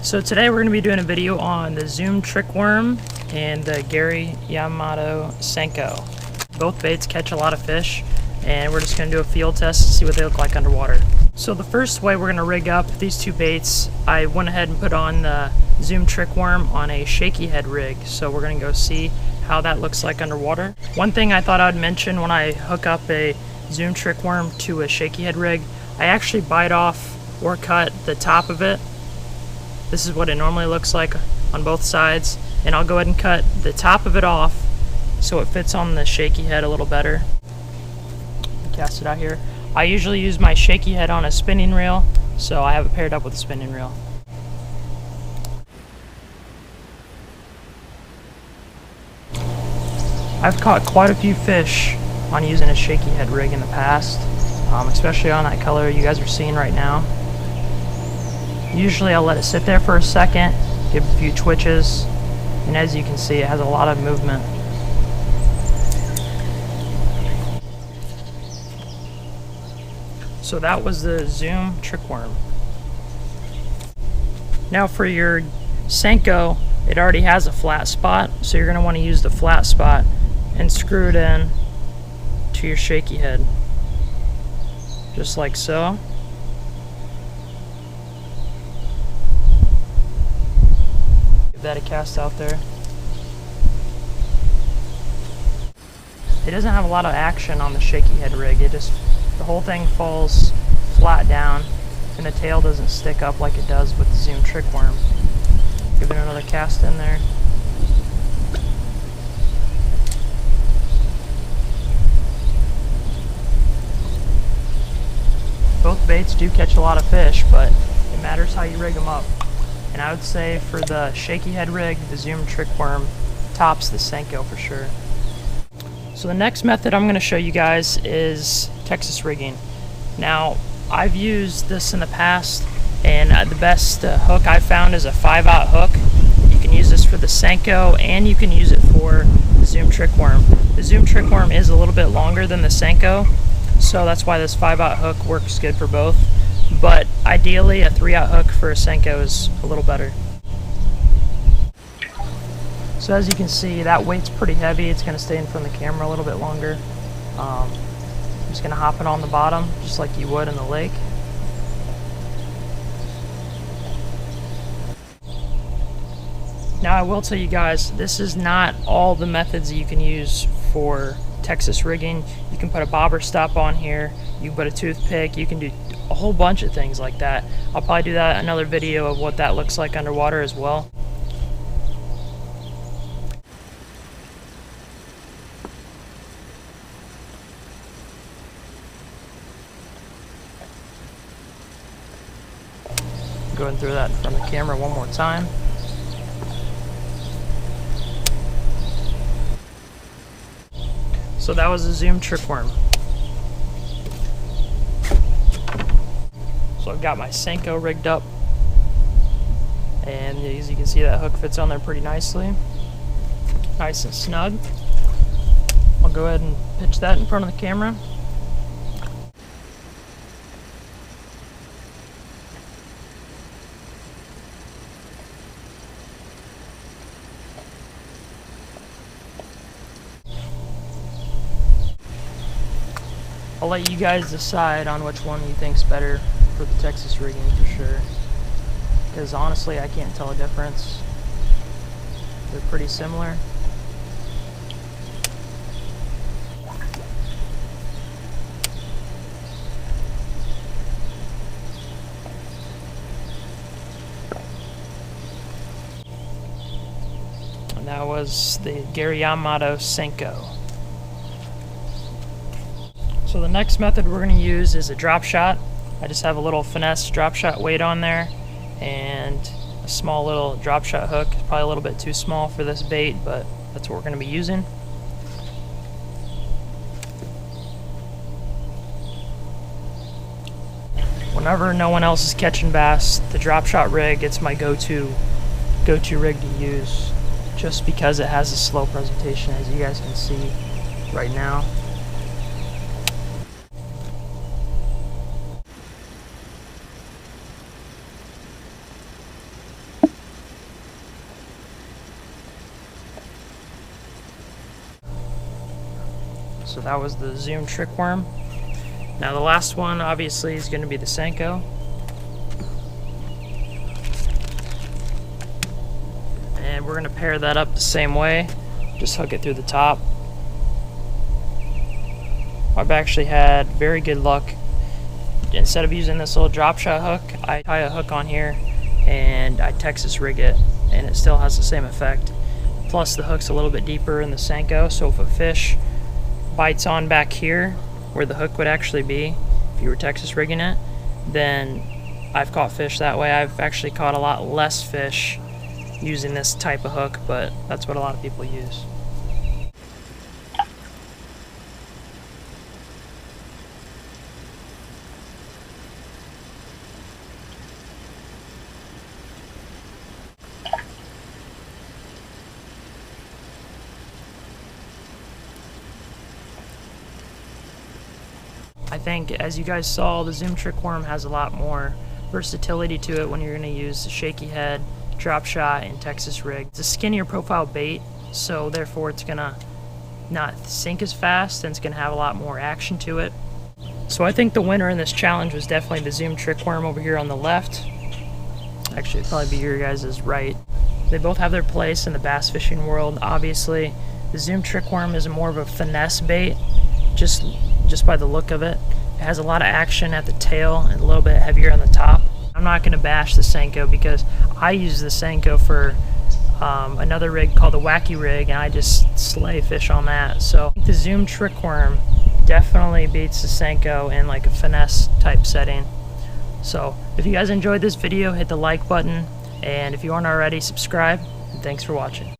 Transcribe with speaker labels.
Speaker 1: So today we're going to be doing a video on the Zoom trick worm and the Yamamoto Senko. Both baits catch a lot of fish, and we're just going to do a field test to see what they look like underwater. So the first way we're going to rig up these two baits, I went ahead and put on the Zoom trick worm on a shaky head rig. So we're going to go see how that looks like underwater. One thing I thought I'd mention when I hook up a Zoom trick worm to a shaky head rig, I actually bite off or cut the top of it. This is what it normally looks like on both sides, and I'll go ahead and cut the top of it off so it fits on the shaky head a little better. Cast it out here. I usually use my shaky head on a spinning reel, so I have it paired up with a spinning reel. I've caught quite a few fish on using a shaky head rig in the past, especially on that color you guys are seeing right now. Usually I'll let it sit there for a second, give a few twitches, and as you can see it has a lot of movement. So that was the Zoom trick worm. Now for your Senko, it already has a flat spot, so you're going to want to use the flat spot and screw it in to your shaky head, just like so. That a cast out there. It doesn't have a lot of action on the shaky head rig. The whole thing falls flat down and the tail doesn't stick up like it does with the Zoom trick worm. Give it another cast in there. Both baits do catch a lot of fish, but it matters how you rig them up. And I would say for the shaky head rig, the Zoom trick worm tops the Senko for sure. So the next method I'm going to show you guys is Texas rigging. Now, I've used this in the past, and the best hook I've found is a 5/0 hook. You can use this for the Senko, and you can use it for the Zoom trick worm. The Zoom trick worm is a little bit longer than the Senko, so that's why this 5/0 hook works good for both. But ideally a 3/0 hook for a Senko is a little better. So as you can see, that weight's pretty heavy. It's going to stay in front of the camera a little bit longer. I'm just going to hop it on the bottom just like you would in the lake. Now I will tell you guys, this is not all the methods that you can use for Texas rigging. You can put a bobber stop on here, you can put a toothpick, you can do a whole bunch of things like that. I'll probably do that another video of what that looks like underwater as well. Go ahead and throw that in front of the camera one more time. So that was a Zoom trick worm. So I've got my Senko rigged up, and as you can see that hook fits on there pretty nicely, nice and snug. I'll go ahead and pitch that in front of the camera. I'll let you guys decide on which one you think's better for the Texas rigging for sure, because honestly I can't tell a difference. They're pretty similar. And that was the Yamamoto Senko. So the next method we're going to use is a drop shot. I just have a little finesse drop shot weight on there and a small little drop shot hook. It's probably a little bit too small for this bait, but that's what we're going to be using. Whenever no one else is catching bass, the drop shot rig, it's my go-to rig to use, just because it has a slow presentation, as you guys can see right now. So that was the Zoom trick worm. Now the last one obviously is going to be the Senko. And we're going to pair that up the same way. Just hook it through the top. I've actually had very good luck. Instead of using this little drop shot hook, I tie a hook on here and I Texas rig it, and it still has the same effect. Plus the hook's a little bit deeper in the Senko, so if a fish bites on back here where the hook would actually be if you were Texas rigging it, then I've caught fish that way. I've actually caught a lot less fish using this type of hook, but that's what a lot of people use. I think, as you guys saw, the Zoom trick worm has a lot more versatility to it when you're going to use the shaky head, drop shot, and Texas rig. It's a skinnier profile bait, so therefore it's going to not sink as fast, and it's going to have a lot more action to it. So I think the winner in this challenge was definitely the Zoom trick worm over here on the left. Actually, it'd probably be your guys' right. They both have their place in the bass fishing world. Obviously, the Zoom trick worm is more of a finesse bait, just by the look of it. It has a lot of action at the tail and a little bit heavier on the top. I'm not going to bash the Senko because I use the Senko for another rig called the Wacky rig, and I just slay fish on that. So the Zoom trick worm definitely beats the Senko in like a finesse type setting. So if you guys enjoyed this video, hit the like button, and if you aren't already, subscribe, and thanks for watching.